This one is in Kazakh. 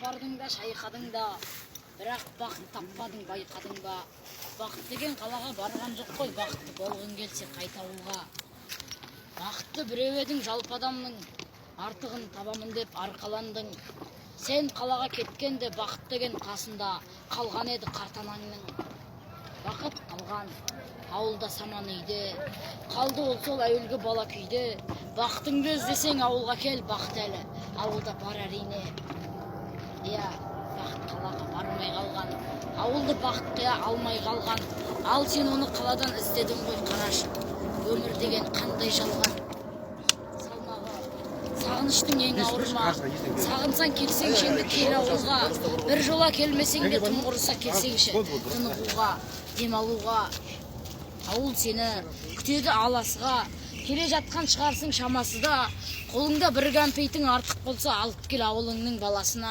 бардың да, шайқадың да, бірақ бақыт таппадың, байқадың ба? Бақыт деген қалаға барған жоқ қой, бақытты болғың келсе қайта ауылға. Бақытты біреу едің, жалпы адамның артығын табамын деп арқаландың. Сен қалаға кеткенде бақыт деген қасында қалған еді қартанаңның. Бақыт қалған ауылда саман үйде, қалды ол сол әуелгі бала күйде. Бақытыңды іздесең ауылға кел, бақыт әлі ауылда бар әрине. Иә, бақыт қалаға бармай қалған, ауылды бақытқа алмай қалған. Ал сен оны қаладан іздедің ғой, қарашы, өмір деген қандай жалған. Сағыныштың ең ауырма, сағынсаң келсеңші енді кел ауылға. Бір жола келмесең де тым құрыса келсеңші тынығуға, демалуға. Ауыл сені күтеді аласыға, келе жатқан шығарсың шамасы да. Қолыңда бір кәмпейтің артық болса алып кел ауылыңның баласына.